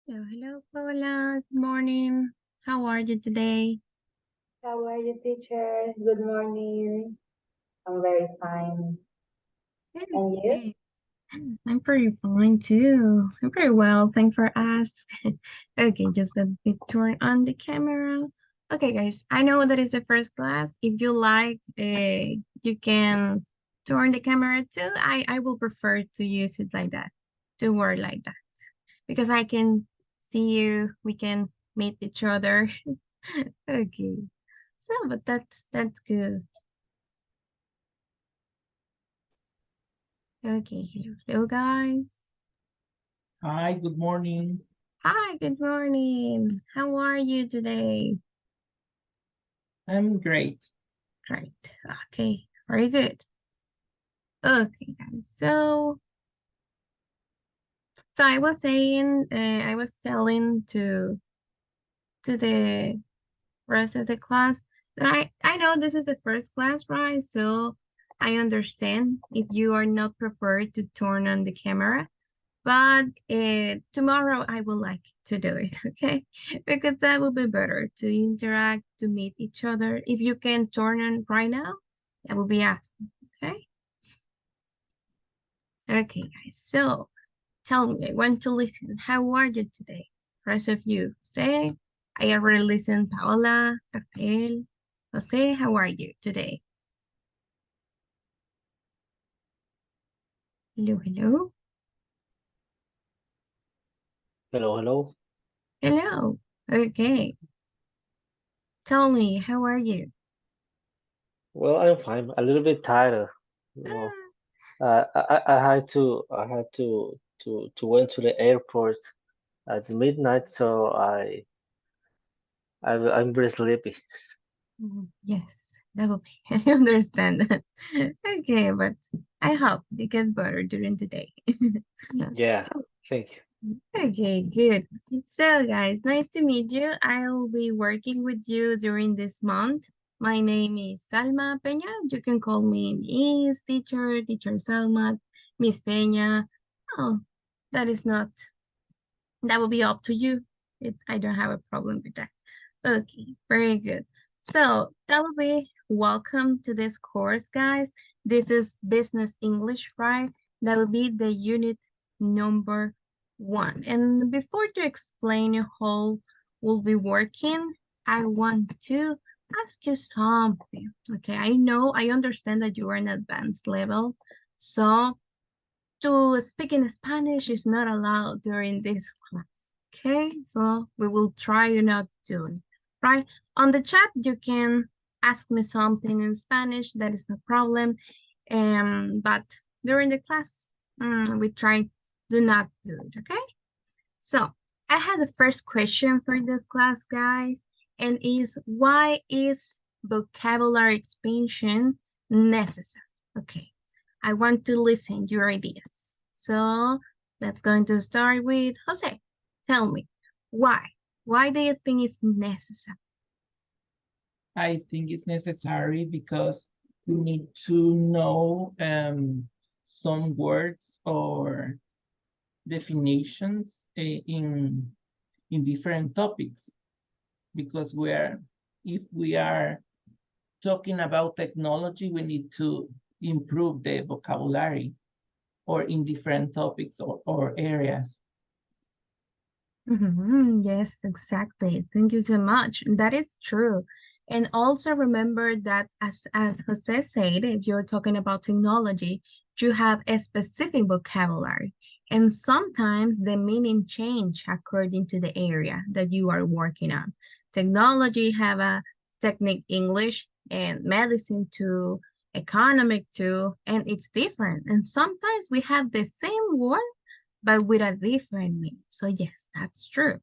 Hello, Paula. Good morning. How are you today? How are you, teacher? Good morning. I'm very fine. Good, And you? good. I'm pretty fine too. I'm pretty well. Thanks for asking. Okay, just a bit turn on the camera. Okay, guys, I know that is the first class. If you like, you can turn the camera too. I will prefer to use it like that, to work like that, because I can see you. We can meet each other. Okay. So, but that's good. Okay, hello guys. Hi, good morning. Hi, good morning. How are you today? I'm great. Great. Okay, very good. Okay, guys. So I was saying, I was telling to the rest of the class that I know this is the first class, right? So I understand if you are not prepared to turn on the camera. But tomorrow I would like to do it, okay? Because that will be better to interact, to meet each other. If you can turn on right now, that would be awesome, okay? Okay, guys. So tell me, I want to listen. How are you today? Rest of you, say, I already listened. Paola, Rafael, Jose, how are you today? Hello, hello, Hello, hello. hello. Okay, tell me, how are you? Well, I'm fine. A little bit tired. You know, Ah, I had to went to the airport at midnight, so I'm very sleepy. Yes, that will be. I understand. Okay, but I hope they get better during the day. Yeah, thank you. Okay, good. So, guys, nice to meet you. I'll be working with you during this month. My name is Salma Peña. You can call me Miss Teacher, Teacher Salma, Miss Peña. Oh, that is not, that will be up to you. I don't have a problem with that. Okay, very good. So that will be welcome to this course, guys. This is business English, right? That will be the unit number 1. And before to explain how we'll be working, I want to ask you something. Okay, I understand that you are in advanced level. So to speak in Spanish is not allowed during this class. Okay, so we will try to not do it. Right? On the chat, you can ask me something in Spanish. That is no problem. But during the class, we try do not do it. Okay. So I had the first question for this class, guys, and is why is vocabulary expansion necessary? Okay, I want to listen your ideas. So let's going to start with Jose. Tell me why? Why do you think it's necessary? I think it's necessary because you need to know some words or definitions in different topics. Because if we are talking about technology, we need to improve the vocabulary or in different topics or areas. Yes, exactly. Thank you so much. That is true. And also remember that as Jose said, if you're talking about technology, you have a specific vocabulary. And sometimes the meaning change according to the area that you are working on. Technology have a technique English and medicine too, economic too, and it's different. And sometimes we have the same word but with a different meaning. So yes, that's true.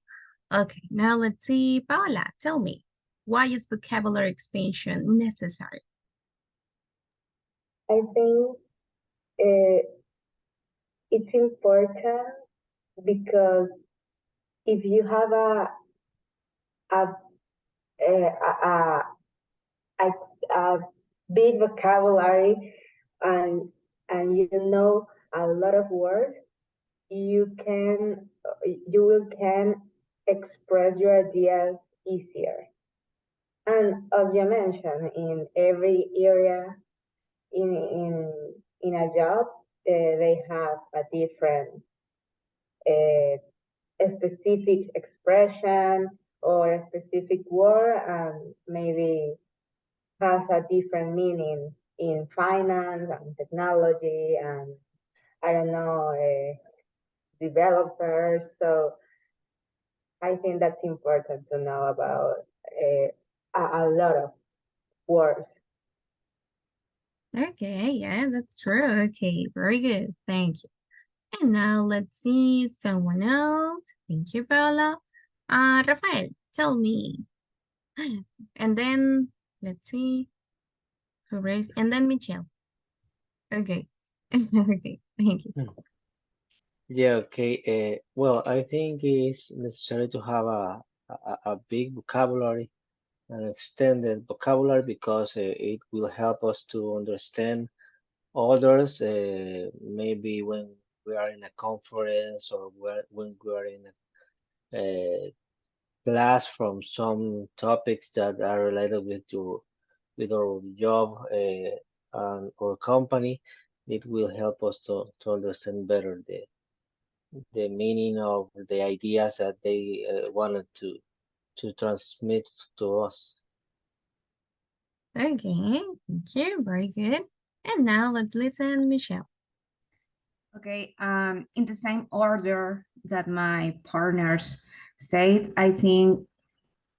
Okay, now let's see. Paola, tell me, why is vocabulary expansion necessary? I think uh, it's important because if you have a, a, a, a, a big vocabulary and and you know a lot of words, you can express your ideas easier. And as you mentioned, in every area in a job, they have a different uh, a specific expression or a specific word, and maybe has a different meaning in finance and technology and I don't know, developers. So I think that's important to know about a lot of words. Okay, yeah, that's true. Okay, very good. Thank you. And now let's see someone else. Thank you, Paula. Rafael, tell me. And then let's see who raised, and then Michelle. Okay. Okay, thank you. Yeah, okay. Well, I think it's necessary to have a big vocabulary, an extended vocabulary, because it will help us to understand others. Maybe when we are in a conference or when we are in a class from some topics that are related with our job and our company, it will help us to understand better the meaning of the ideas that they wanted to transmit to us. Okay, thank you. Very good. And now let's listen, Michelle. Okay, in the same order that my partners said, I think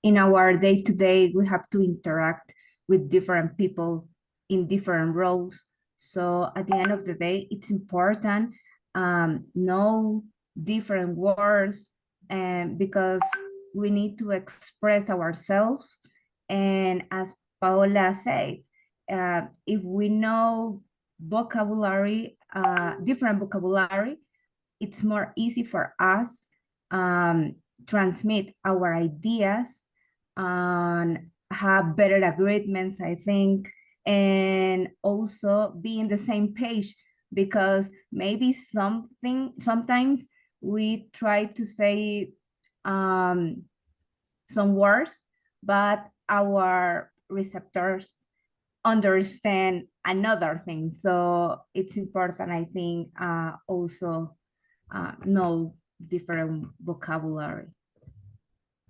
in our day-to-day, we have to interact with different people in different roles. So at the end of the day, it's important know different words and because we need to express ourselves. And as Paola said, if we know vocabulary, different vocabulary, it's more easy for us transmit our ideas and have better agreements, I think, and also be in the same page because maybe sometimes we try to say some words, but our receptors understand another thing. So it's important, I think, also know different vocabulary.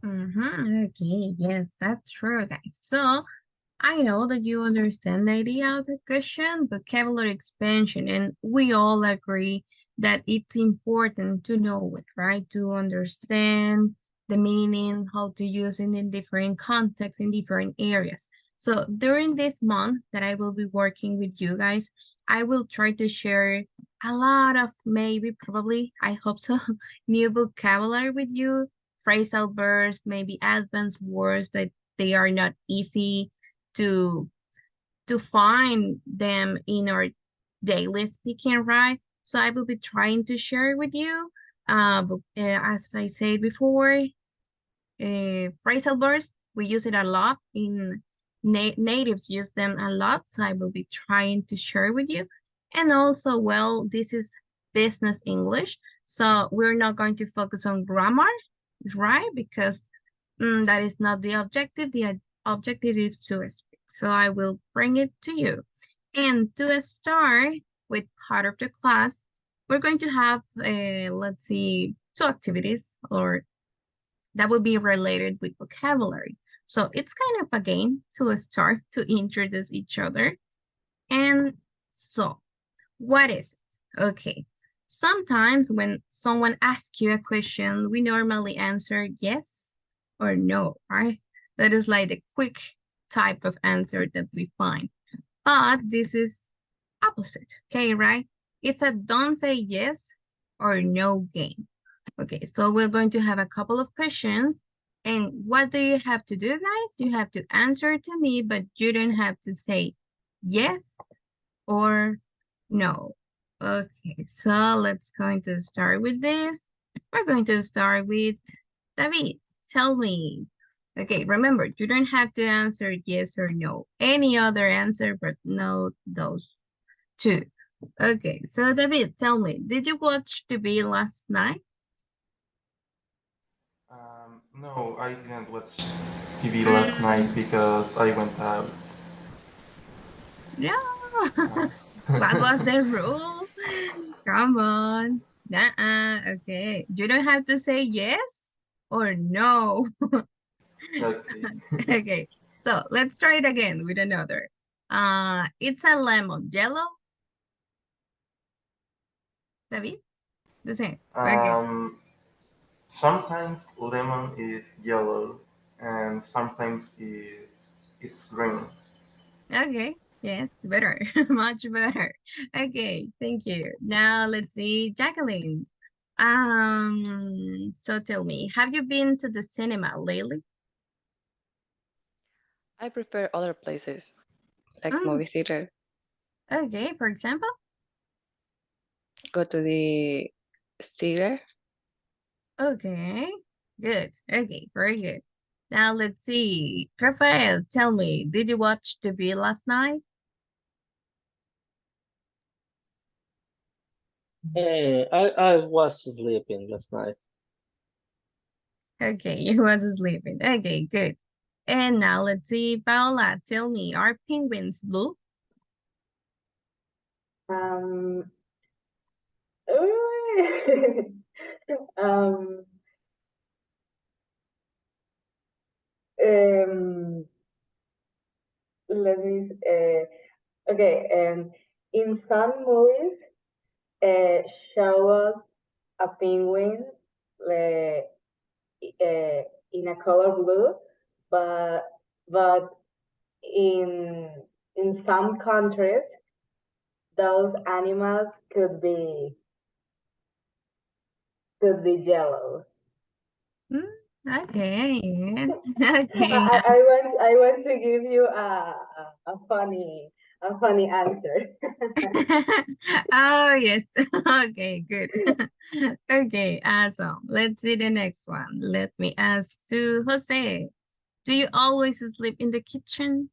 Okay, yes, that's true, guys. So I know that you understand the idea of the question, vocabulary expansion, and we all agree that it's important to know it, right? To understand the meaning, how to use it in different contexts, in different areas. So during this month that I will be working with you guys, I will try to share a lot of maybe, probably, I hope so, new vocabulary with you, phrasal verbs, maybe advanced words that they are not easy to find them in our daily speaking, right? So I will be trying to share with you. As I said before, phrasal verbs, we use it a lot in natives use them a lot. So I will be trying to share with you. And also, well, this is business English. So we're not going to focus on grammar, right? Because that is not the objective. The objective is to speak. So I will bring it to you. And to start with part of the class, we're going to have, let's see, 2 activities or that will be related with vocabulary. So it's kind of a game to start to introduce each other. And so, what is it? Okay. Sometimes when someone asks you a question, we normally answer yes or no, right? That is like the quick type of answer that we find. But this is opposite, okay, right? It's a don't say yes or no game. Okay, so we're going to have a couple of questions. And what do you have to do, guys? You have to answer to me, but you don't have to say yes or no. Okay, so let's going to start with this. We're going to start with David. Tell me. Okay, remember, you don't have to answer yes or no. Any other answer, but no those two. Okay, so David, tell me, did you watch TV last night? No, I didn't watch TV last night because I went out. No. Uh, What was the rule? Come on. Nuh-uh. Okay. You don't have to say yes or no. okay. Okay. So let's try it again with another. It's a lemon. Yellow? David? The same. Okay. Um, Sometimes lemon is yellow and sometimes it's green. Okay. Yes, better. Much better. Okay, thank you. Now let's see, Jacqueline. So tell me, have you been to the cinema lately? I prefer other places, like Mm, movie theater, okay, for example. go to the theater. Okay, good. Okay, very good. Now let's see. Rafael, tell me, did you watch TV last night? I was sleeping last night. Okay, you was sleeping. Okay, good. And now let's see, Paola, tell me, are penguins blue? Um, um, um, let me, okay, in some movies, show us a penguin uh, in a color blue, but but in some countries, those animals could be yellow. Mm, okay, yes. Okay, I want to give you a funny answer. oh, yes. Okay, good. Okay, awesome. Let's see the next one. Let me ask to Jose. Do you always sleep in the kitchen?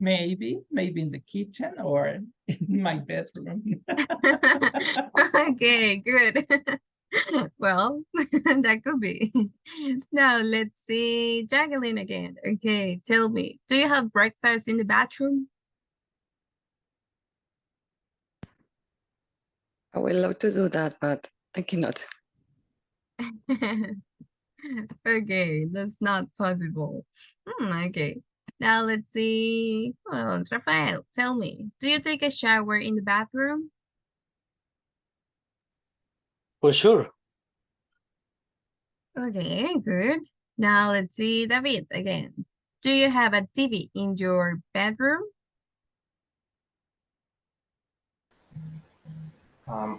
Maybe in the kitchen or in my bedroom. Okay, good. Well, that could be. Now, let's see Jacqueline again. Okay, tell me, do you have breakfast in the bathroom? I would love to do that, but I cannot. Okay, that's not possible. Okay. Now let's see. Well, Rafael, tell me, do you take a shower in the bathroom? For sure. Okay, good. Now let's see, David again. Do you have a TV in your bedroom?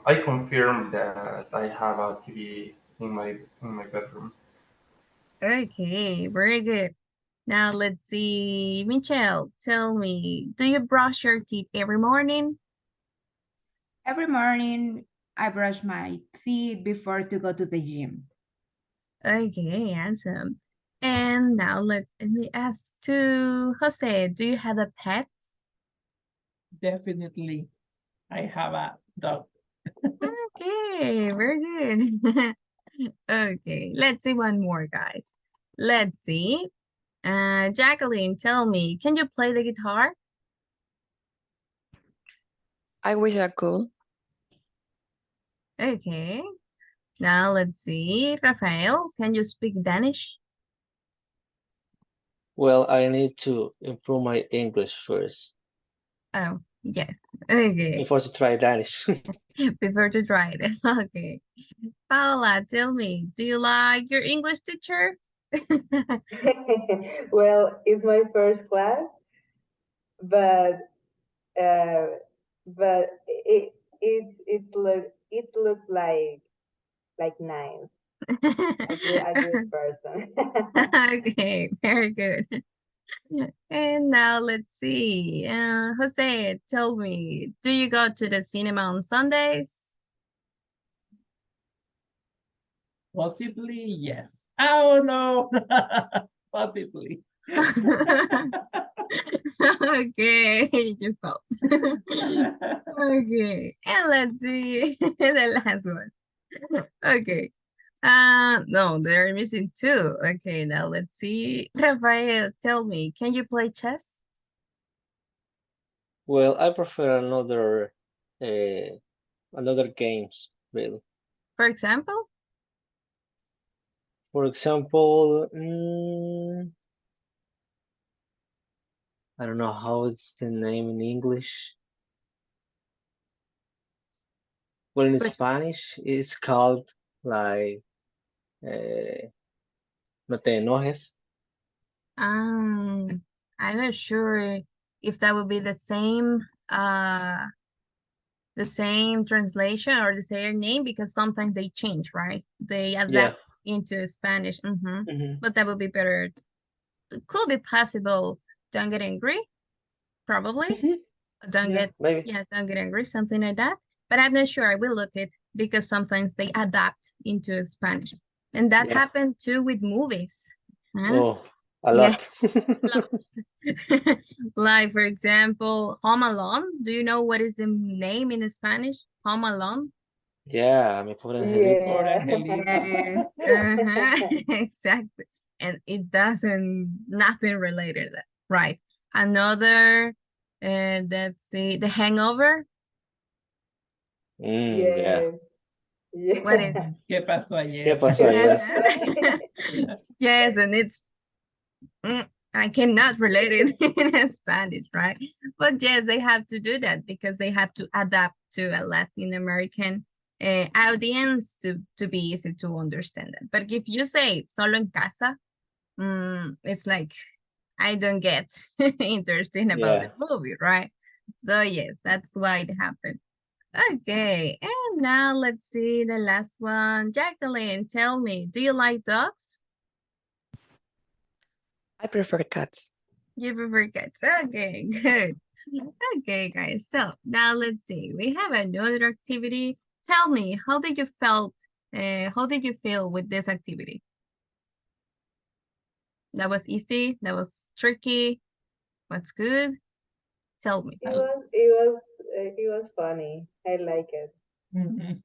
I confirm that I have a TV in my bedroom. Okay, very good. Now let's see, Michelle, tell me, do you brush your teeth every morning? Every morning, I brush my teeth before to go to the gym. Okay, awesome. And now let me ask to Jose, do you have a pet? Definitely, I have a dog. Okay, very good. Okay, let's see one more, guys. Let's see. Jacqueline, tell me, can you play the guitar? I wish I could. Okay. Now let's see. Rafael, can you speak Danish? Well, I need to improve my English first Oh, yes. Okay. before to try Danish. Before to try it. Okay. Paula, tell me, do you like your English teacher? Well, it's my first class, but uh, it looked like nice, a good person. Okay, very good. And now let's see. Jose, tell me, do you go to the cinema on Sundays? Possibly, yes. Oh no, possibly. Okay, you felt. Okay, and let's see the last one. Okay. No, they're missing two. Okay, now let's see. Rafael, tell me, can you play chess? Well, I prefer another games, really. For example? For example, I don't know how it's the name in English. Well, in Which- Spanish, it's called like No te enojes. I'm not sure if that would be the same translation or the same name because sometimes they change, right? They adapt into Spanish. Mhm. But that would be better. It could be possible. Don't get angry, probably. Mhm. Don't Yeah, get maybe. yes, don't get angry, something like that. But I'm not sure. I will look it because sometimes they adapt into Spanish, and that Yeah. happened too with movies. Huh? Oh, a Yes, lot. lots. Like for example, Home Alone. Do you know what is the name in Spanish? Home Alone. Yeah, mi pobre angelito. Pobre Yeah. angelito. Uh-huh. Exactly. And it doesn't nothing related to that. Right. Another let's see, The Hangover. Yeah. Yes. What is Yeah. ¿Qué pasó ¿Qué ayer? pasó ayer? Yes, and it's I cannot relate it in Spanish, right? But yes, they have to do that because they have to adapt to a Latin American audience to be easy to understand them. But if you say solo en casa, it's like I don't get interesting about the Yeah. movie, right? So yes, that's why it happened. Okay, and now let's see the last one. Jacqueline, tell me, do you like dogs? I prefer cats. You prefer cats. Okay, good. Okay, guys. So now let's see. We have another activity. Tell me, how did you feel with this activity? That was easy, that was tricky. What's good? Tell me. It was funny. I like it. Mhm.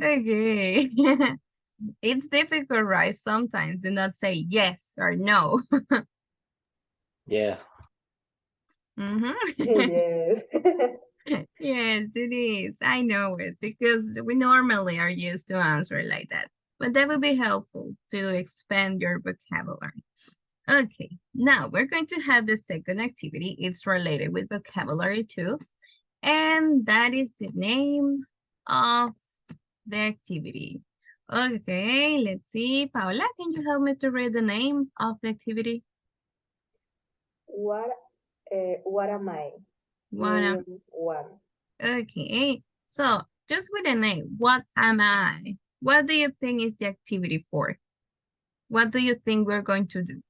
Okay. It's difficult, right? Sometimes do not say yes or no. Yeah. Yes. Yes, it is. I know it because we normally are used to answer like that. But that would be helpful to expand your vocabulary. Okay, now we're going to have the second activity. It's related with vocabulary too. And that is the name of the activity. Okay, let's see. Paola, can you help me to read the name of the activity? What am I? What Medium one. Okay, so just with the name, what am I? What do you think is the activity for? What do you think we're going to do?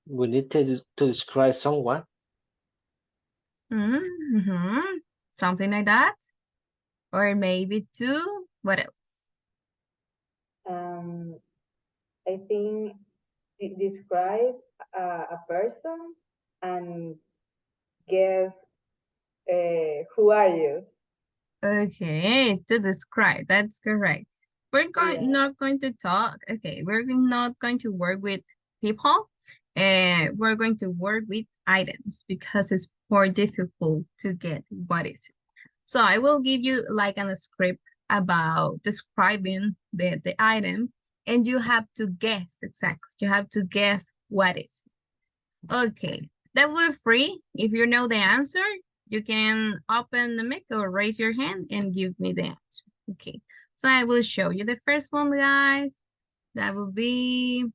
We need to describe someone. Something like that? Or maybe two? What else? I think describe a person and guess who are you? Okay, to describe, that's correct. We're Yeah. not going to talk, okay, we're not going to work with people, and we're going to work with items because it's more difficult to get what is it. So I will give you like a script about describing the item, and you have to guess exactly. You have to guess what is it. Okay, that will be free. If you know the answer, you can open the mic or raise your hand and give me the answer. Okay, so I will show you the first one, guys. That will be,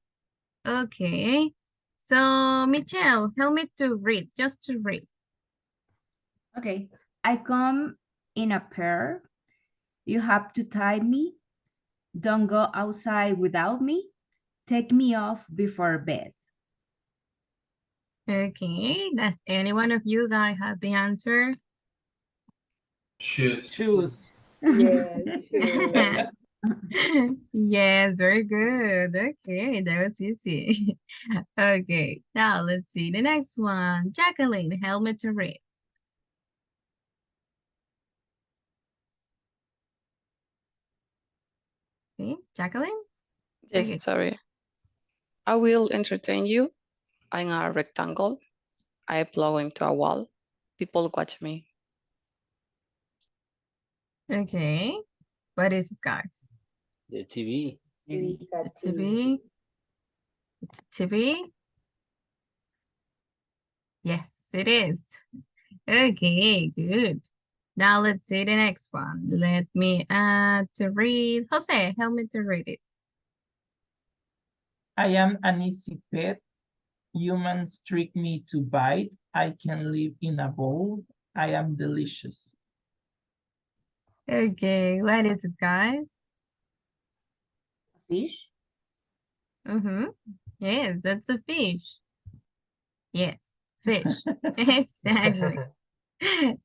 okay. So Michelle, help me to read, just to read. Okay, I come in a pair. You have to tie me. Don't go outside without me. Take me off before bed. Okay, does any one of you guys have the answer? Shoes. Choose. Yes, sure. Yes, very good. Okay, that was easy. Okay, now let's see the next one. Jacqueline, help me to read. Okay, Jacqueline? Yes, Okay. sorry. I will entertain you. I'm a rectangle. I plug into a wall. People watch me. Okay. What is it, guys? The TV. Maybe. It's a The TV? It's a TV? Yes, it is. Okay, good. Now let's see the next one. Let me to read. Jose, help me to read it. I am an easy pet. Humans trick me to bite. I can live in a bowl. I am delicious. Okay, what is it, guys? Fish? Mm-hmm. Yes, that's a fish. Yes, fish. Exactly.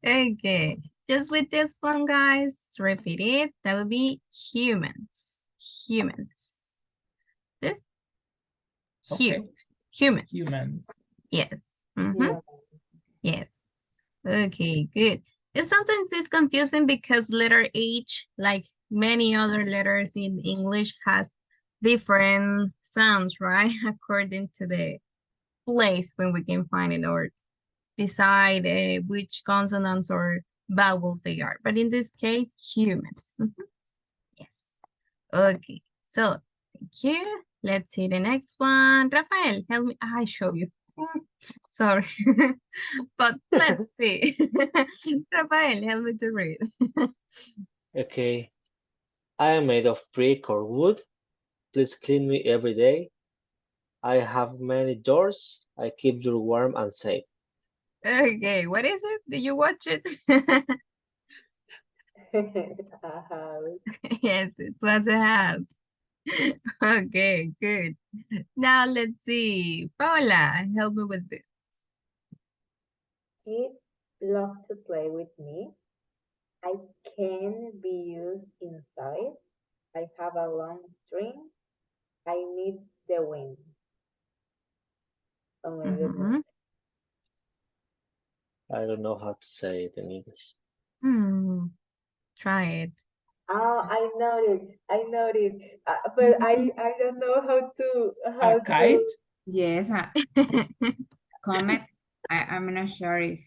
Okay, just with this one, guys, repeat it. That would be humans. Humans. This? Okay, Humans. humans. Yes. Mm-hmm. Yeah. Yes. Okay, good. It sometimes is confusing because letter H, like many other letters in English, has different sounds, right? According to the place when we can find it or decide which consonants or vowels they are. But in this case, humans. Mhm. Yes. Okay. So thank you. Let's see the next one. Rafael, help me. I show you. Sorry. But let's see. Rafael, help me to read. Okay. I am made of brick or wood. Please clean me every day. I have many doors. I keep you warm and safe. Okay, what is it? Did you watch it? A house. Yes, it was a house. Okay, good. Now let's see. Paola, help me with this. Kids love to play with me. I can be used inside. I have a long string. I need the wind. Oh my goodness. Mhm. I don't know how to say it in English. Hmm, try it. Oh, I know it. I know it. But I don't know how A to. kite? Yes, comet. I'm not sure if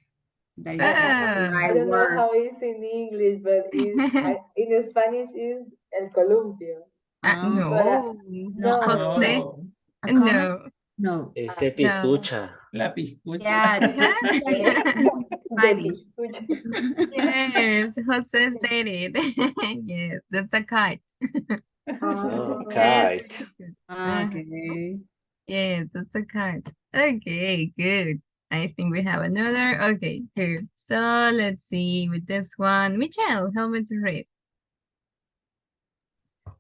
that is the Ah. I right don't know word. how it's in English, but in Spanish is el columpio. Um, But No, no, a comet. Jose, No, A comet? no, No. It's the no. piscucha. la piscucha. Yeah, Uh-huh. you say it in the Spanish. piscucha. Yes, Jose said it. Yes, that's a kite. Oh, Yes, Oh, kite. uh-huh. Okay. Yes, that's a kite. Okay, good. I think we have another. Okay, good. So let's see with this one. Michelle, help me to read.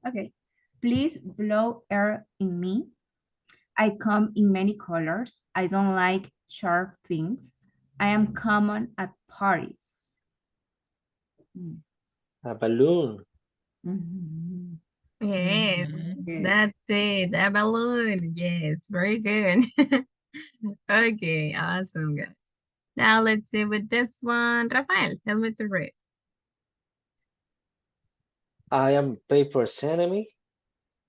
Okay. Please blow air in me. I come in many colors. I don't like sharp things. I am common at parties. A balloon. Mhm. Yes, Mhm. Yes. that's it. A balloon. Yes, very good. Okay, awesome, guys. Now let's see with this one. Rafael, help me to read. I am paper's enemy.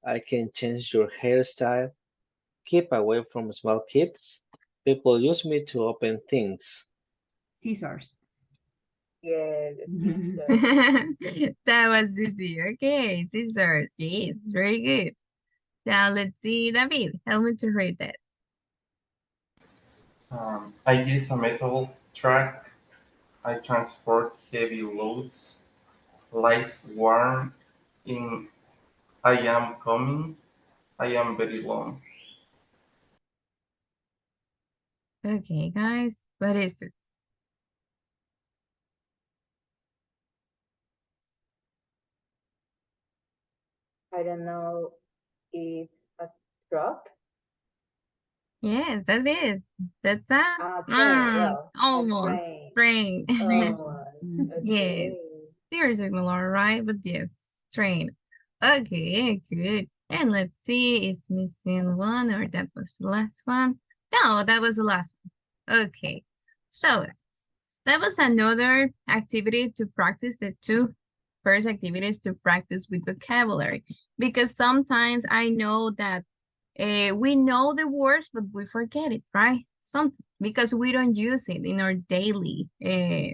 I can change your hairstyle. Keep away from small kids. People use me to open things. Scissors. yeah, the scissors. That was easy. Okay, scissors. Yes, very good. Now let's see, David, help me to read that. I use a metal truck. I transport heavy loads. Lies warm in I am coming. I am very long. Okay, guys, what is it? I don't know. It's a truck. Yes, that is. That's a A train. Well, a almost train. train. Train. Oh, Mhm. Yes, okay. very similar, right? But yes, train. Okay, good. And let's see, is missing one or that was the last one? No, that was the last one. Okay. So that was another activity to practice the two first activities to practice with vocabulary because sometimes I know that we know the words, but we forget it, right? Something because we don't use it in our daily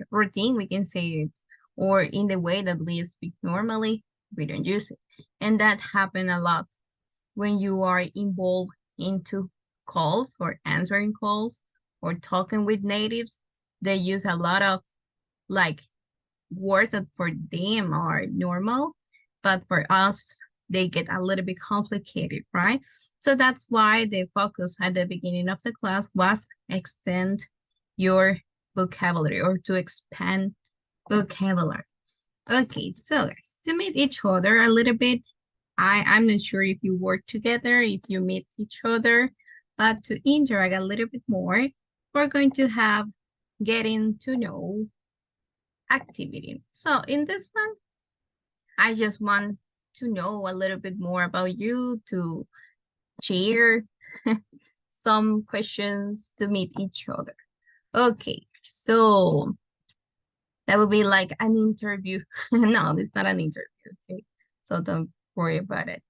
routine. We can say it, or in the way that we speak normally, we don't use it, and that happen a lot when you are involved into calls or answering calls or talking with natives. They use a lot of like words that for them are normal, but for us, they get a little bit complicated, right? So that's why the focus at the beginning of the class was extend your vocabulary or to expand vocabulary. Okay, so guys, to meet each other a little bit, I'm not sure if you work together, if you meet each other, but to interact a little bit more, we're going to have getting to know activity. So in this one, I just want to know a little bit more about you to share some questions to meet each other. Okay, so that would be like an interview. No, it's not an interview, okay? So don't worry about it.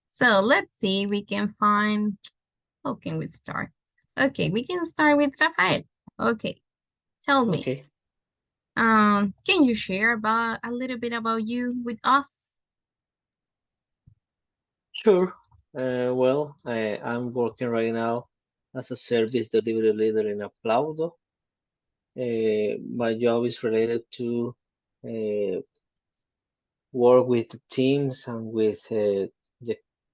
So let's see, we can find, how can we start? Okay, we can start with Rafael. Okay, tell me, Okay. can you share about a little bit about you with us? Sure. Well, I'm working right now as a service delivery leader in Aplaudo. My job is related to uh, work with the teams and with the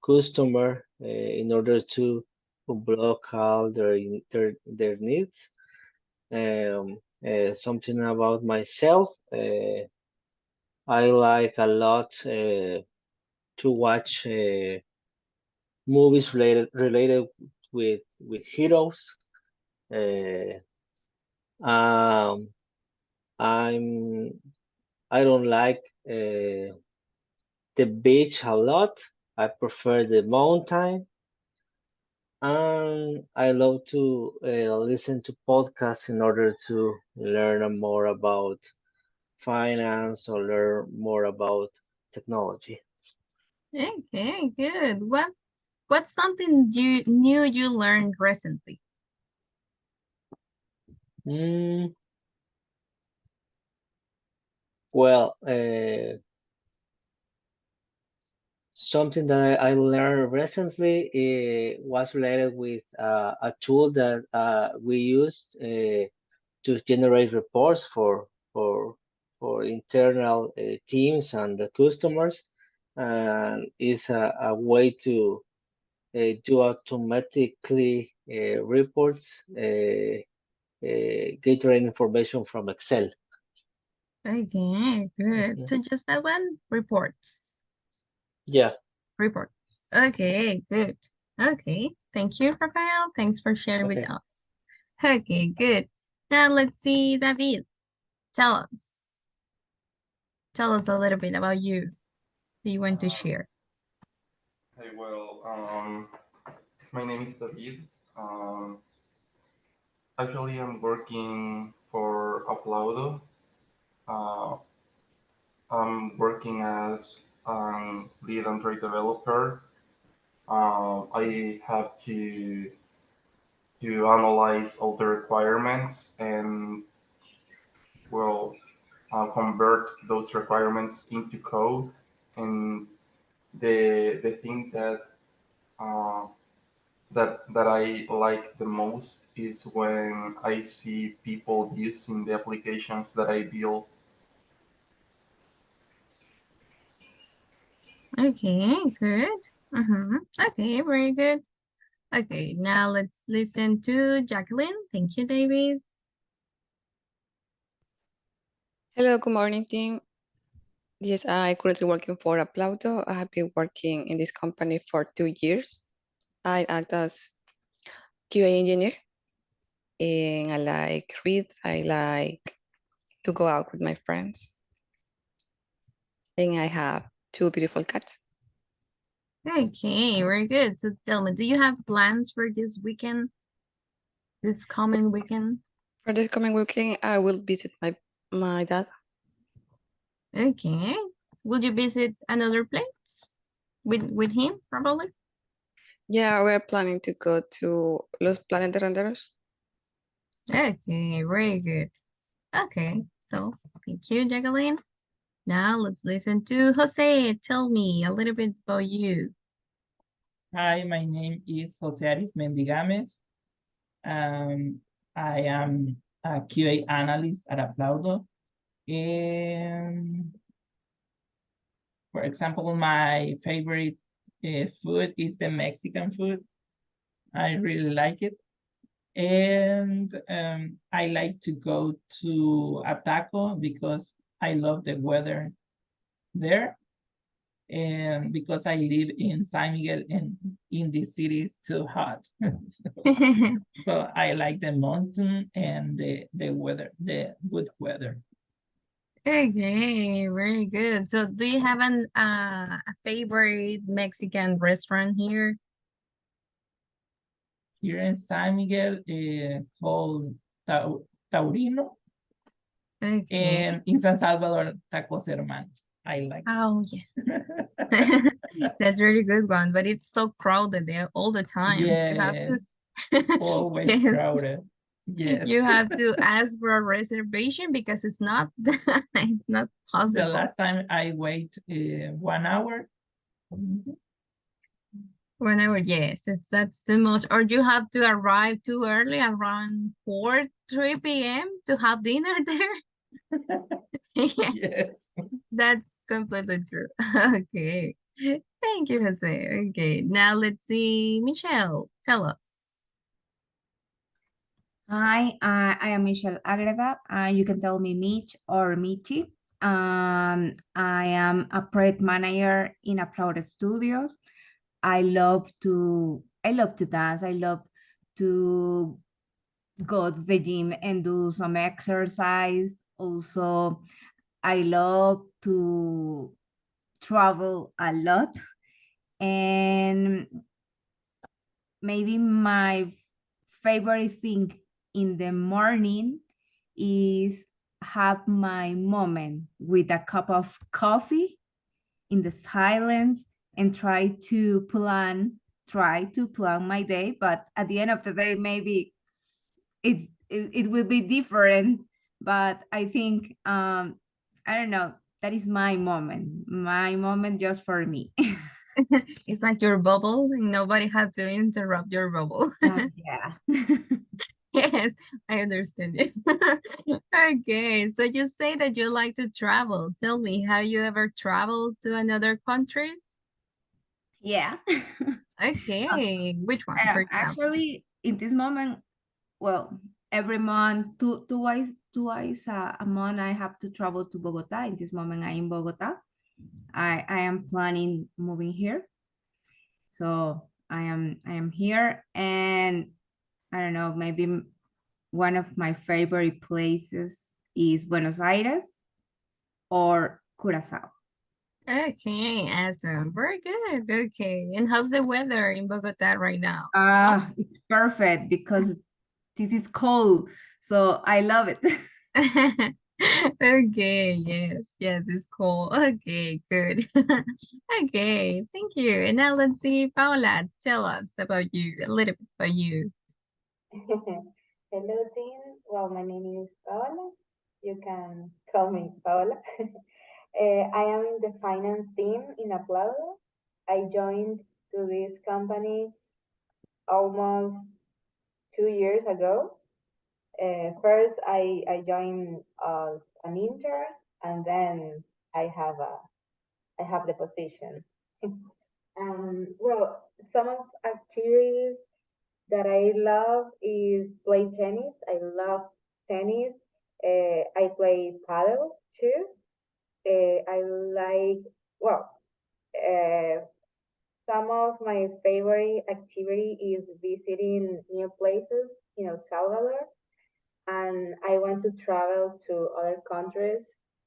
customer in order to block all their needs. Something about myself, I like a lot to watch movies related with heroes. Uh, um, I'm I don't like the beach a lot. I prefer the mountain. And I love to listen to podcasts in order to learn more about finance or learn more about technology. Okay, good. What's something you new you learned recently? Mm, well, something that I learned recently was related with a tool that we used to generate reports for internal teams and the customers, and is a way to do automatically reports, gathering information from Excel. Okay, good. Mhm. So just that one, reports. Yeah. Reports. Okay, good. Okay, thank you, Rafael. Thanks for sharing with Okay. us. Okay, good. Now let's see, David. Tell us. Tell us a little bit about you. Do you want to share? Okay, well, my name is David. Um, Actually, I'm working for Aplaudo. Uh, I'm working as lead Android developer. I have to analyze all the requirements and well convert those requirements into code. And the thing uh, that I like the most is when I see people using the applications that I build. Okay, good. Okay, very good. Okay, now let's listen to Jacqueline. Thank you, David. Hello, good morning, team. Yes, I currently working for Aplaudo. I have been working in this company for 2 years. I act as QA engineer, and I like read. I like to go out with my friends, and I have two beautiful cats. Okay, very good. So tell me, do you have plans for this weekend, this coming weekend? For this coming weekend, I will visit my dad. Okay. Will you visit another place with him probably? Yeah, we're planning to go to Los Planes de Renderos. Okay, very good. Okay, so thank you, Jacqueline. Now let's listen to Jose. Tell me a little bit about you. Hi, my name is Jose Arismendi Games. I am a QA analyst at Aplaudo. And for example, my favorite food is the Mexican food. I really like it. And I like to go to Ataco because I love the weather there. And because I live in San Miguel and in the city is too hot. So I like the mountain and the weather, the good weather. Okay, very good. So do you have a favorite Mexican restaurant here? Here in San Miguel, called Taurino, Okay. and in San Salvador, Tacos Hermanos. I like Oh, yes. That's really good one, but it's so crowded there all the time. You have Yes, to always yes, crowded. Yes. you have to ask for a reservation because it's not it's not The possible. last time I wait 1 hour. Mhm. 1 hour, yes, that's too much. Or you have to arrive too early, around 3 p.m. to have dinner there. Yes, Yes. that's completely true. Okay. Thank you, Jose. Okay, now let's see. Michelle, tell us. Hi, I am Michelle Agreda. You can tell me Mitch or Michi. I am a project manager in Applaud Studios. I love to dance. I love to go to the gym and do some exercise. Also, I love to travel a lot. And maybe my favorite thing in the morning is have my moment with a cup of coffee in the silence and try to plan my day. But at the end of the day, maybe it will be different. But I think I don't know, that is my moment just for me. It's like your bubble, and nobody had to interrupt your bubble. Yeah. Yes, I understand you. Okay, so you say that you like to travel. Tell me, have you ever traveled to another countries? Yeah. Okay, which one, for example? Actually, in this moment, well, every month, twice a month, I have to travel to Bogota. In this moment, I'm in Bogota. I am planning moving here, so I am here, and I don't know, maybe one of my favorite places is Buenos Aires or Curacao. Okay, awesome. Very good. Okay, and how's the weather in Bogota right now? It's hot? It's perfect because this is cold, so I love it. Okay, yes, yes, it's cool. Okay, good. Okay, thank you. And now let's see, Paula, tell us about you, a little bit about you. Hello, team. Well, my name is Paola. You can call me Paola. I am in the finance team in Aplaudo. I joined to this company almost 2 years ago. First, I joined as an intern, and then I have a I have the position. Well, some of activities that I love is play tennis. I love tennis. I play paddle too. I like, well, uh, some of my favorite activity is visiting new places in El Salvador, and I want to travel to other countries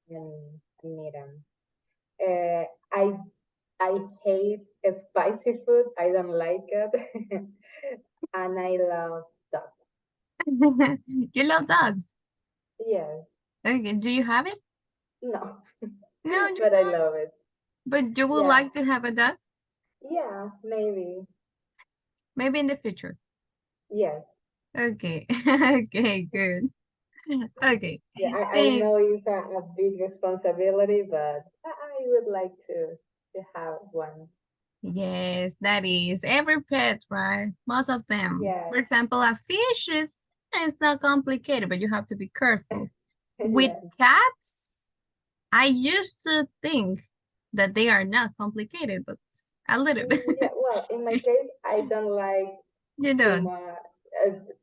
and meet them. I I hate spicy food. I don't like it. And I love dogs. You love dogs. Yes. Okay, do you have it? No. No, you But I don't. love it. But you would Yeah. like to have a dog? Yeah, maybe. Maybe in the future. Yes. Okay. Okay, good. Okay. Yeah, I Thank know it's a big responsibility, but I would like to have one. Yes, that is every pet, right? Most of them. Yes. For example, a fish is it's not complicated, but you have to be careful. With Yes. cats, I used to think that they are not complicated, but a little bit. Yeah, well, in my case, I don't like You too know. much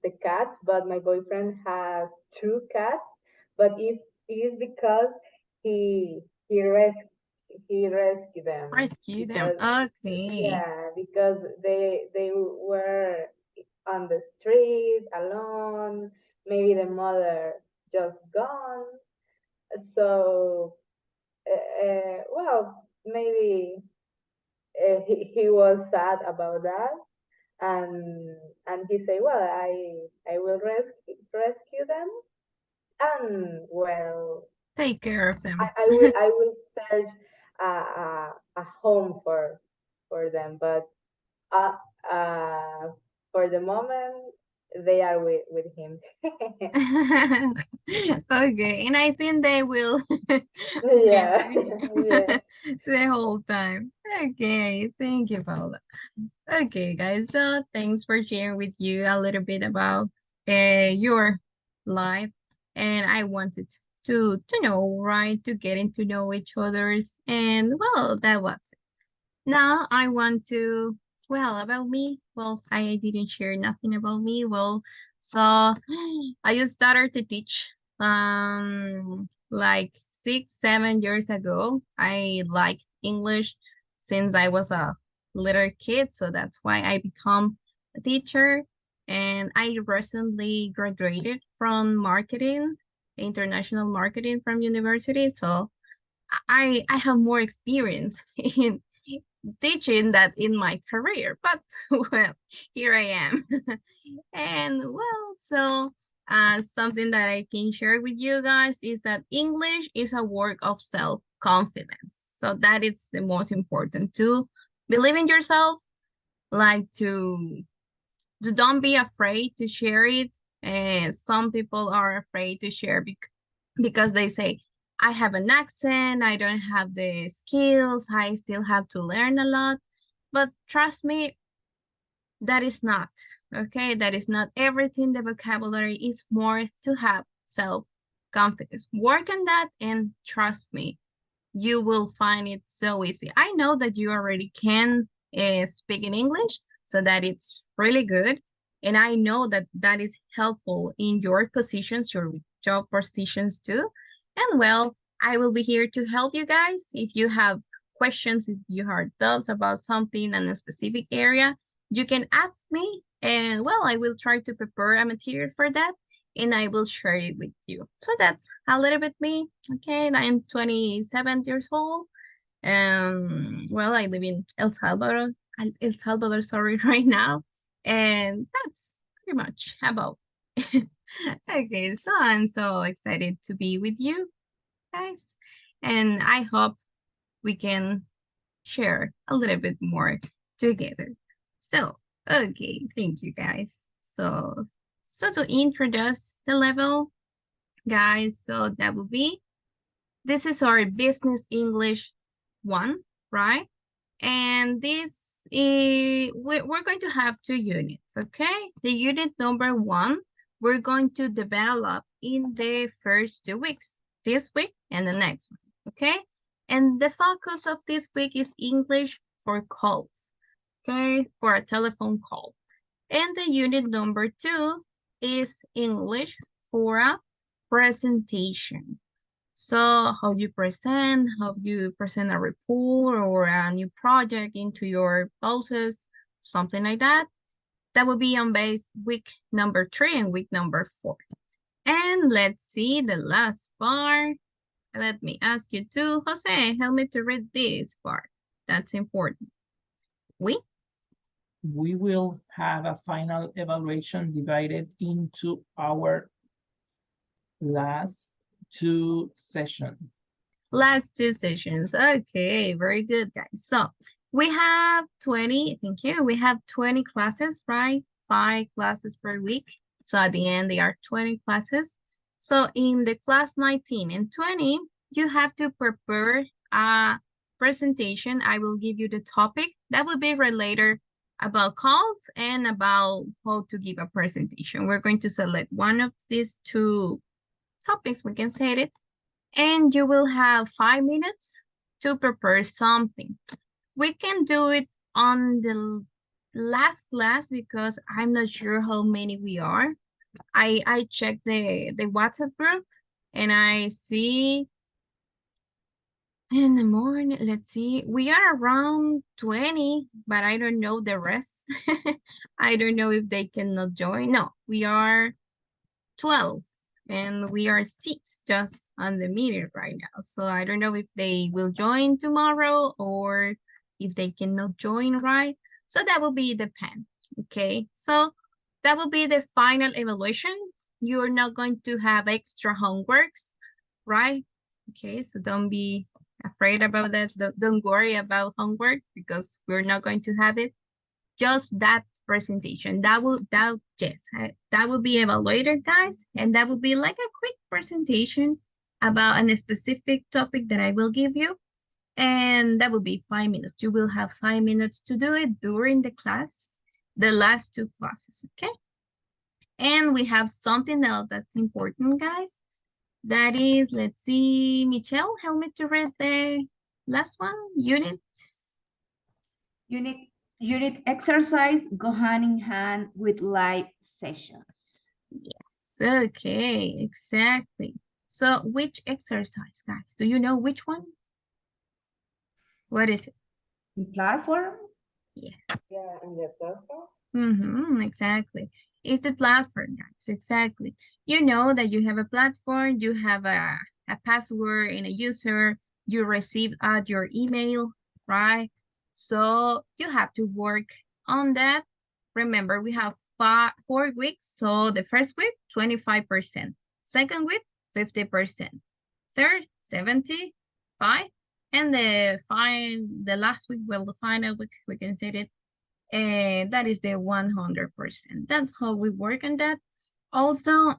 the cats, but my boyfriend has two cats. But it is because he he res he rescued them Rescue them. because Okay. yeah, because they were on the street alone. Maybe the mother just gone. So well, maybe he was sad about that, and he said, "Well, I will rescue them, and well, Take care of them. I will search a home for them, but uh, uh, for the moment, they are with him." Okay, and I think they will be Yeah, yeah. with the whole time. Okay, thank you, Paula. Okay, guys, so thanks for sharing with you a little bit about your life. And I wanted to know, right, to getting to know each other's. And well, that was it. Now I want to, well, about me. Well, I didn't share nothing about me. Well, so I just started to teach like 6, 7 years ago. I liked English since I was a little kid, so that's why I become a teacher. And I recently graduated from marketing, international marketing from university. So I have more experience in teaching that in my career, but well, here I am. And well, so something that I can share with you guys is that English is a work of self-confidence. So that is the most important to believe in yourself, like to don't be afraid to share it. And some people are afraid to share because they say, I have an accent, I don't have the skills, I still have to learn a lot. But trust me, that is not, okay? That is not everything. The vocabulary is more to have self-confidence. Work on that and trust me, you will find it so easy. I know that you already can speak in English, so that it's really good. And I know that that is helpful in your positions, your job positions too. And well, I will be here to help you guys. If you have questions, if you have doubts about something in a specific area, you can ask me. And well, I will try to prepare a material for that and I will share it with you. So that's a little bit me. Okay, I'm 27 years old. Well, I live in El Salvador, sorry, right now. And that's pretty much about. Okay, so I'm so excited to be with you guys. And I hope we can share a little bit more together. So, okay, thank you guys. So to introduce the level, guys, so that will be, this is our business English 1, right? And this is, we're going to have 2 units, okay? The unit number 1, we're going to develop in the first 2 weeks, this week and the next one, okay? And the focus of this week is English for calls, okay? For a telephone call. And the unit number 2 is English for a presentation. So how you present a report or a new project into your bosses, something like that. That will be on base week number 3 and week number 4. And let's see the last part. Let me ask you to, Jose, help me to read this part. That's important. We will have a final evaluation divided into our last 2 sessions. last 2 sessions. Okay, very good, guys. So we have 20, thank you. We have 20 classes, right? 5 classes per week. So at the end, they are 20 classes. So in the class 19 and 20, you have to prepare a presentation. I will give you the topic that will be related about calls and about how to give a presentation. We're going to select one of these 2 topics, we can say it, and you will have 5 minutes to prepare something. We can do it on the last class because I'm not sure how many we are. I checked the WhatsApp group and I see in the morning, let's see, we are around 20, but I don't know the rest. I don't know if they cannot join. No, we are 12 and we are 6 just on the meeting right now. So I don't know if they will join tomorrow or if they cannot join, right? So that will be depend, okay? So that will be the final evaluation. You're not going to have extra homeworks, right? Okay, so don't be afraid about that. Don't worry about homework because we're not going to have it. Just that presentation. That will be evaluated, guys, and that will be like a quick presentation about a specific topic that I will give you, and that will be 5 minutes. You will have 5 minutes to do it during the class, the last 2 classes, okay? And we have something else that's important, guys. That is, let's see, Michelle, help me to read the last one, unit. Unit exercise go hand in hand with live sessions. Yes, okay, exactly. So which exercise, guys? Do you know which one? What is it? The platform? Yes. Yeah, in the platform. Exactly. It's the platform, guys, exactly. You know that you have a platform, you have a password and a user, you receive at your email, right? So you have to work on that. Remember, we have 4 weeks. So the first week, 25%. Second week, 50%. Third, 75. And the last week, well, the final week, we can say it, and that is the 100%. That's how we work on that. Also,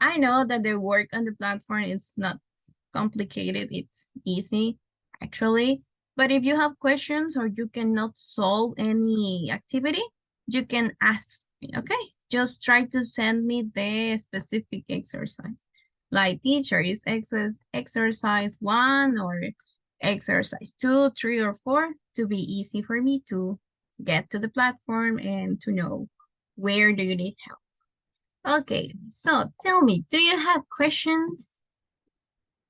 I know that the work on the platform is not complicated. It's easy, actually. But if you have questions or you cannot solve any activity, you can ask me, okay? Just try to send me the specific exercise. Like, teacher, is exercise 1 or exercise 2, 3, or 4 to be easy for me to get to the platform and to know where do you need help. Okay, so tell me, do you have questions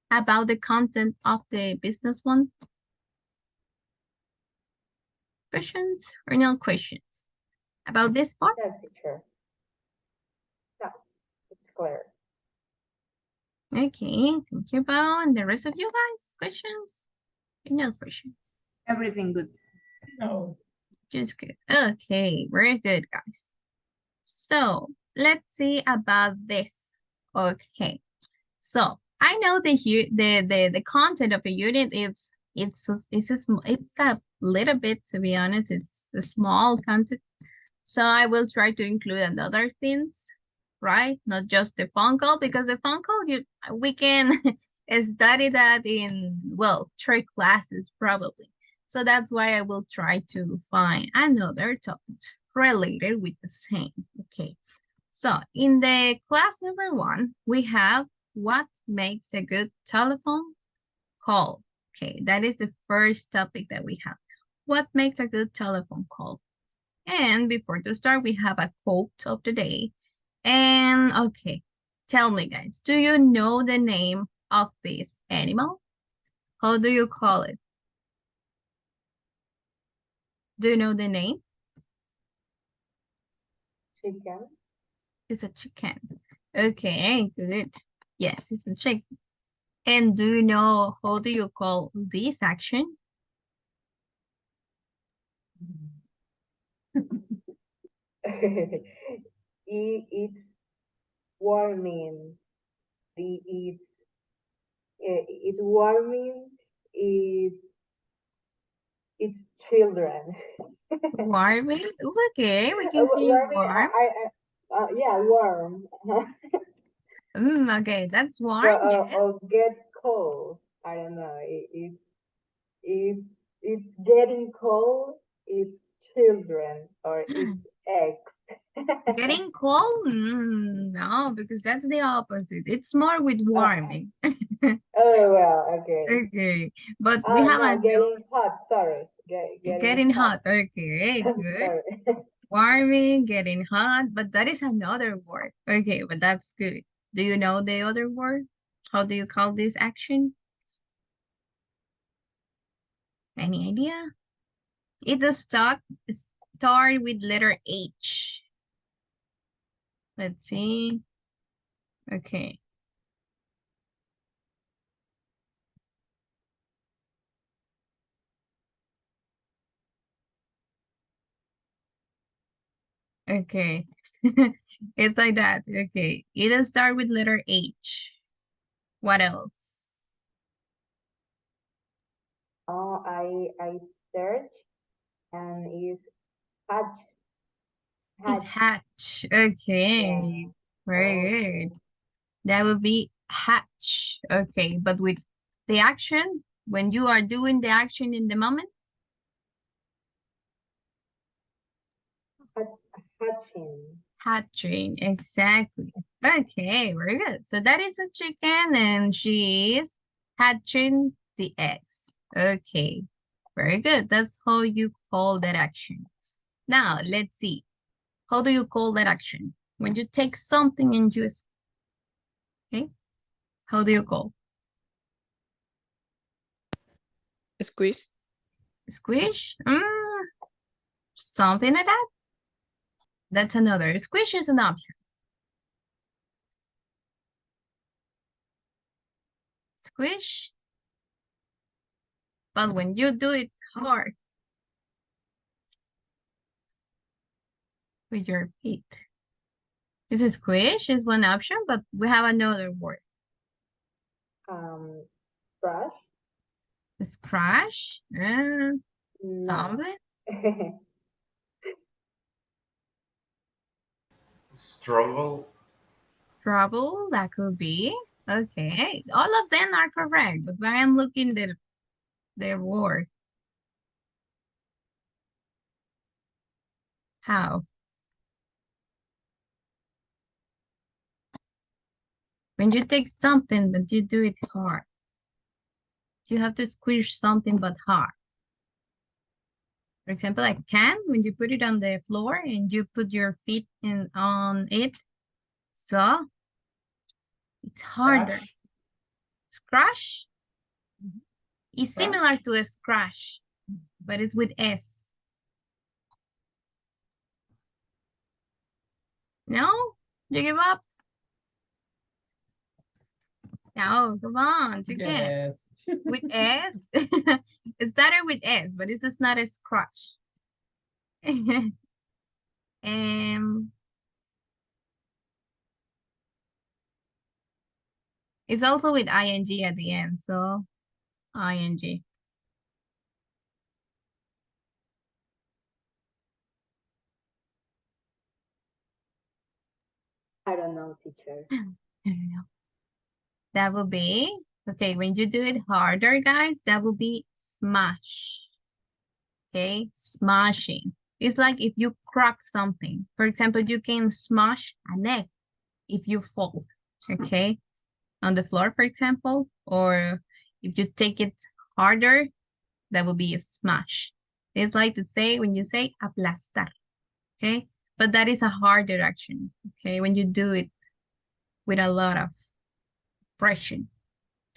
about the content of the business one? Questions or no questions about this part? Yeah, teacher. No, it's clear. Okay, thank you, Bao. And the rest of you guys, questions? No questions. Everything good. No. Just good. Okay, very good, guys. So let's see about this. Okay, so I know the content of a unit it's a little bit, to be honest, it's a small content. So I will try to include another things, right? Not just the phone call, because the phone call we can study that in, well, 3 classes probably. So that's why I will try to find another topics related with the same. Okay. So in the class number 1, we have what makes a good telephone call. Okay, that is the first topic that we have. What makes a good telephone call? And before to start, we have a quote of the day. And okay, tell me, guys, do you know the name of this animal? How do you call it? Do you know the name? Chicken. It's a chicken. Okay, good. Yes, it's a chicken. And do you know how do you call this action? It's warming. It's warming. It's children. Warming? Okay, we can see Warming. warm. Yeah, warm. Okay, that's warm. But, Yes. or get cold. I don't know. It's getting cold. It's children or it's eggs. Getting cold? No, because that's the opposite. It's more with warming. Oh well, okay. Okay, but we Oh have no, a getting hot. Sorry, getting hot. hot. Okay, good. Sorry. Warming, getting hot, but that is another word. Okay, but that's good. Do you know the other word? How do you call this action? Any idea? It does start with letter H. Let's see. Okay. Okay. It's like that. Okay. It does start with letter H. What else? Oh, I search and is hatch. It's Hatch. hatch. Okay. Yeah. Very Okay. good. That would be hatch. Okay. But with the action, when you are doing the action in the moment, Hatching. hatching. Exactly. Okay. Very good. So that is a chicken and she is hatching the eggs. Okay. Very good. That's how you call that action. Now, let's see. How do you call that action? When you take something and you, okay? How do you call? Squeeze. Squish? Something like that? That's another. Squish is an option. Squish. But when you do it hard with your feet. This is squish is one option, but we have another word. Brush. Scratch? No. Something? Struggle. Trouble? That could be. Okay. All of them are correct, but I am looking at the word. How? When you take something, but you do it hard. You have to squish something but hard. For example, like can, when you put it on the floor and you put your feet in on it, so it's harder. Crash. Scratch is Crash. similar to a scratch, but it's with S. No? You give up? No, come on, you can. Yes. With S? It started with S, but this is not a scratch. It's also with ing at the end, so ing. I don't know, teacher. I don't know. That will be, okay, when you do it harder, guys, that will be smash. Okay, smashing. It's like if you crack something. For example, you can smash an egg if you fall, okay, on the floor, for example, or if you take it harder, that will be a smash. It's like to say, when you say aplastar, okay, but that is a harder action, okay, when you do it with a lot of pressure,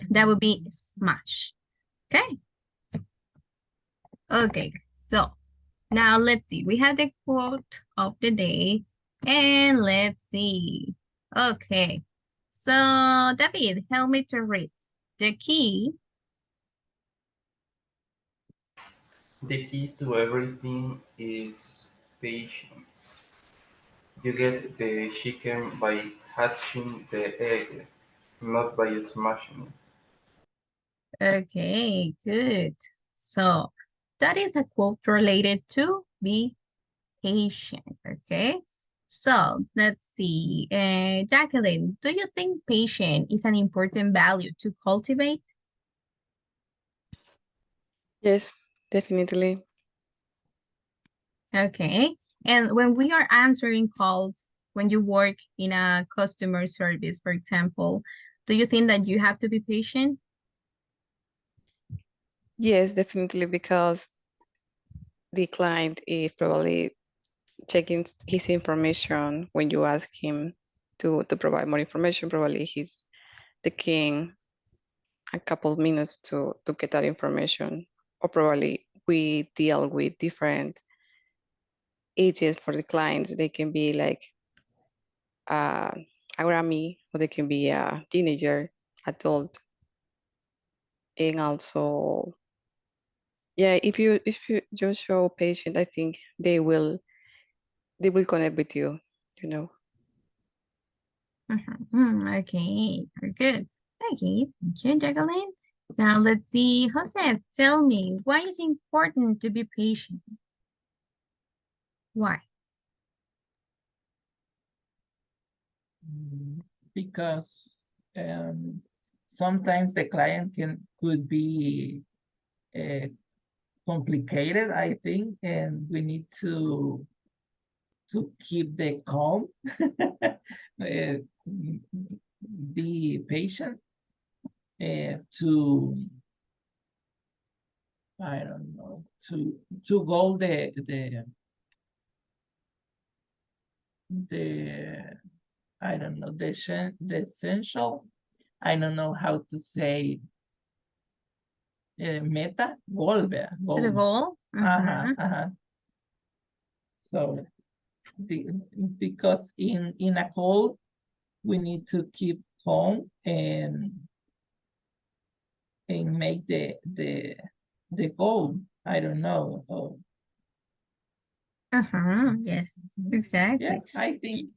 that would be smash, okay? Okay, so now let's see. We have the quote of the day and let's see. Okay, so David, help me to read. The key The key to everything is patience. You get the chicken by hatching the egg, not by smashing it. Okay, good. So that is a quote related to be patient. Okay. So let's see. Jacqueline, do you think patient is an important value to cultivate? Yes, definitely. Okay. And when we are answering calls, when you work in a customer service, for example, do you think that you have to be patient? Yes, definitely, because the client is probably checking his information when you ask him to provide more information. Probably he's taking a couple of minutes to get that information, or probably we deal with different ages for the clients. They can be like uh, a Grammy, or they can be a teenager, adult, and also, yeah, if you just show patient, I think they will connect with you, you know. Okay, very good. Okay, thank you, Jacqueline. Now let's see, Jose, tell me, why is it important to be patient? Why? Because sometimes the client could be complicated, I think, and we need to keep the calm, be patient, to I don't know to go the I don't know the essential. I don't know how to say meta goal, The goal. goal? Uh-huh. So the, because in a call we need to keep calm and make the goal. I don't know. Oh, Yes, exactly. yeah, I think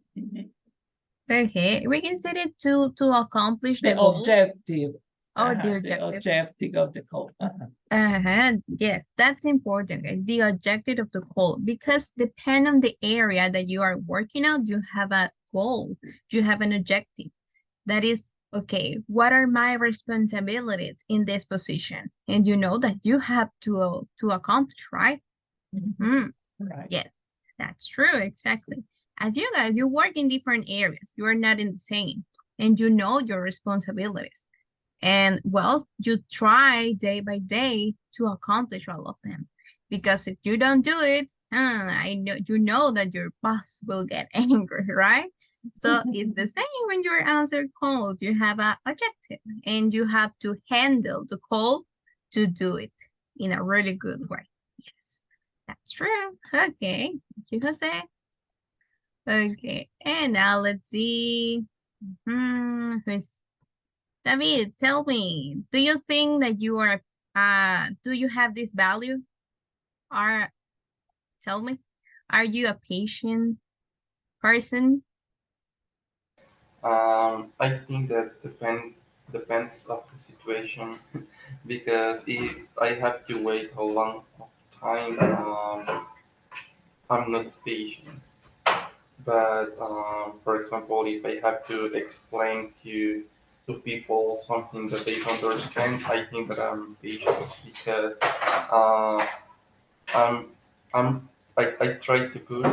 Okay, we can set it to accomplish the the goal objective. or the The objective. objective of the call. Yes, that's important, guys. The objective of the goal, because depend on the area that you are working out, you have a goal, you have an objective. That is, okay, what are my responsibilities in this position? And you know that you have to accomplish, right? Mhm. Right. Yes, that's true, exactly. As you guys, you work in different areas. You are not in the same, and you know your responsibilities. And well, you try day by day to accomplish all of them. Because if you don't do it, I know you know that your boss will get angry, right? So it's the same when you're answering calls. You have an objective and you have to handle the call to do it in a really good way. Yes, that's true. Okay, thank you, Jose. Okay, and now let's see. Who's David, tell me, do you think that you are, do you have this value? Or tell me, are you a patient person? I think that depends of the situation because if I have to wait a long time, I'm not patient. But for example, if I have to explain to people something that they don't understand, I think that I'm patient because uh, I'm I'm I try to put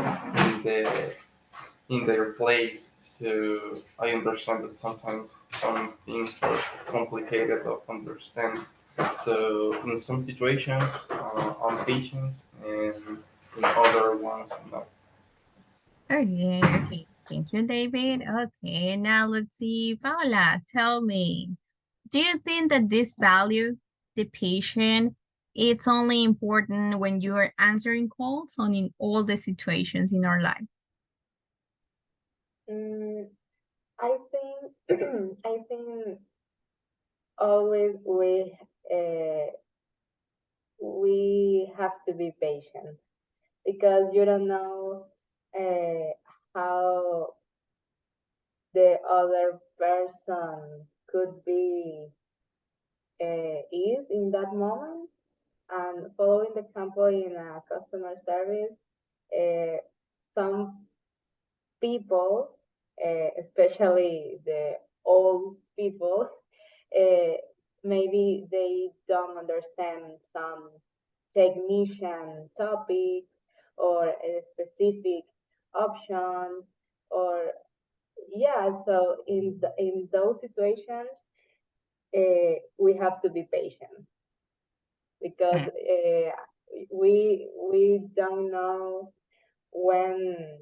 in their place, so I understand that sometimes some things are complicated to understand. So in some situations, I'm patient, and in other ones, not. Okay, okay. Thank you, David. Okay, now let's see. Paula, tell me, do you think that this value, the patient, it's only important when you are answering calls or in all the situations in our life? Mm, I think I think always we have to be patient because you don't know uh, how the other person could be is in that moment. And following the example in a customer service, some people, especially the old people, maybe they don't understand some technician topics or a specific option, or yeah, so in those situations, we have to be patient because we don't know when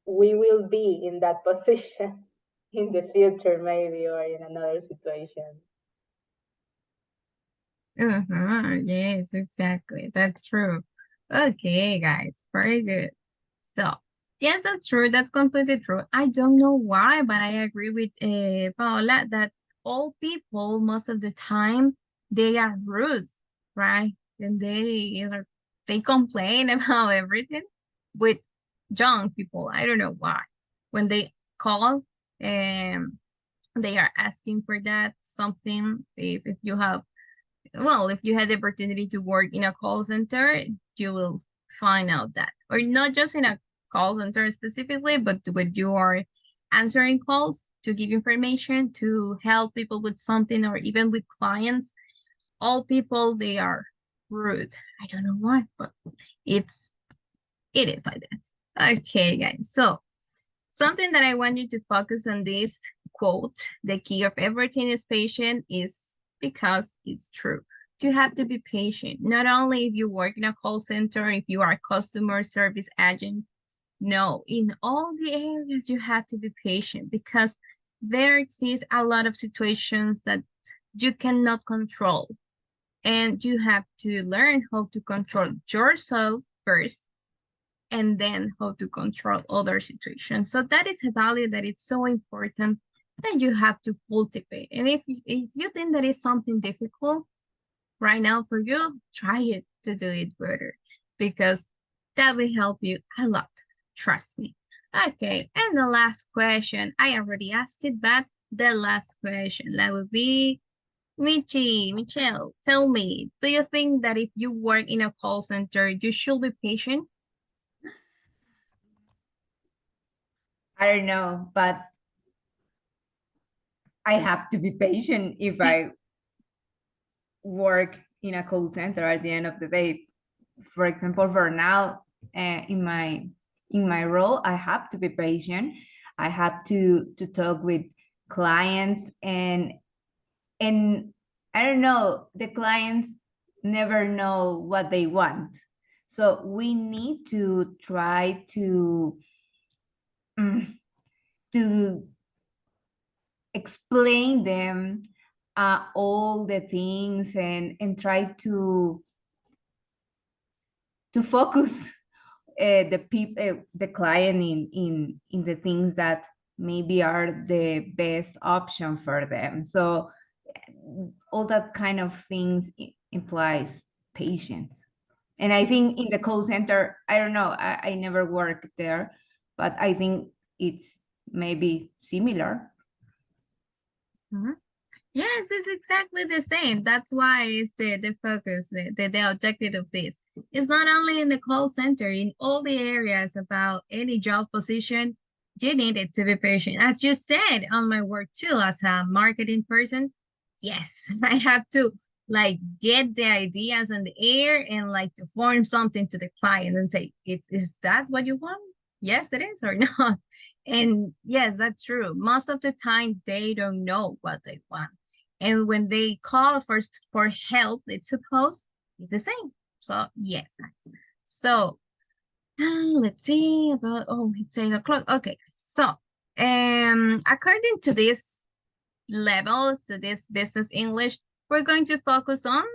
we will be in that position in the future, maybe, or in another situation. Yes, exactly. That's true. Okay, guys, very good. So, yes, that's true. That's completely true. I don't know why, but I agree with Paola that all people, most of the time, they are rude, right? And they complain about everything with young people. I don't know why. When they call, they are asking for that something. If you have well, if you had the opportunity to work in a call center, you will find out that, or not just in a call center specifically, but when you are answering calls to give information, to help people with something, or even with clients, all people, they are rude. I don't know why, but it's, it is like that. Okay, guys. So something that I want you to focus on this quote, the key of everything is patient, is because it's true. You have to be patient, not only if you work in a call center, if you are a customer service agent. No, in all the areas, you have to be patient because there exists a lot of situations that you cannot control. And you have to learn how to control yourself first and then how to control other situations. So that is a value that is so important that you have to cultivate. And if you think that is something difficult right now for you, try it to do it better because that will help you a lot. Trust me. Okay, and the last question, I already asked it, but the last question, that would be Michelle, tell me, do you think that if you work in a call center, you should be patient? I don't know, but I have to be patient if I work in a call center at the end of the day. For example, for now, in my role, I have to be patient. I have to talk with clients, and I don't know, the clients never know what they want. So we need to try to to explain them all the things, and try to focus the people, the client, in the things that maybe are the best option for them. So all that kind of things implies patience. And I think in the call center, I don't know, I never worked there, but I think it's maybe similar. Yes, it's exactly the same. That's why it's the focus, the objective of this. It's not only in the call center, in all the areas about any job position, you need it to be patient. As you said on my work too, as a marketing person, yes, I have to like get the ideas on the air and like to form something to the client and say, is that what you want? Yes, it is or not. And yes, that's true. Most of the time, they don't know what they want. And when they call for help, it's supposed it's the same. So yes, guys. So let's see about it's 8 o'clock. Okay, so according to this level, so this business English, we're going to focus on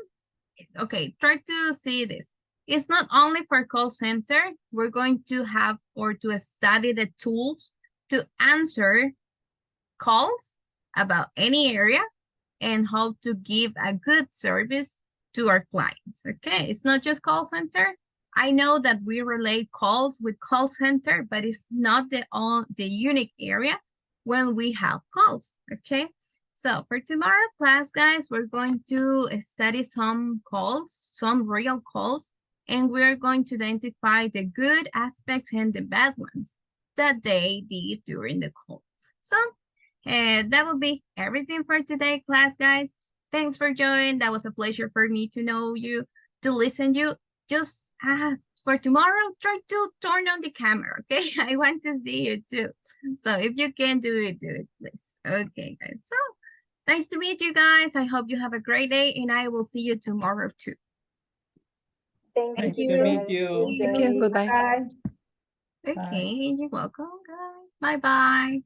try to see this. It's not only for call center, we're going to have or to study the tools to answer calls about any area and how to give a good service to our clients. Okay, it's not just call center. I know that we relate calls with call center, but it's not the unique area when we have calls, okay? So for tomorrow class, guys, we're going to study some calls, some real calls, and we're going to identify the good aspects and the bad ones that they did during the call. So that will be everything for today, class, guys. Thanks for joining. That was a pleasure for me to know you, to listen you. Just for tomorrow, try to turn on the camera, okay? I want to see you too. So if you can do it, please. Okay, guys. So nice to meet you guys. I hope you have a great day, and I will see you tomorrow too. Thank Nice you. to meet guys. you. Thank you. Goodbye. Bye. Okay, you're welcome, guys. Bye-bye.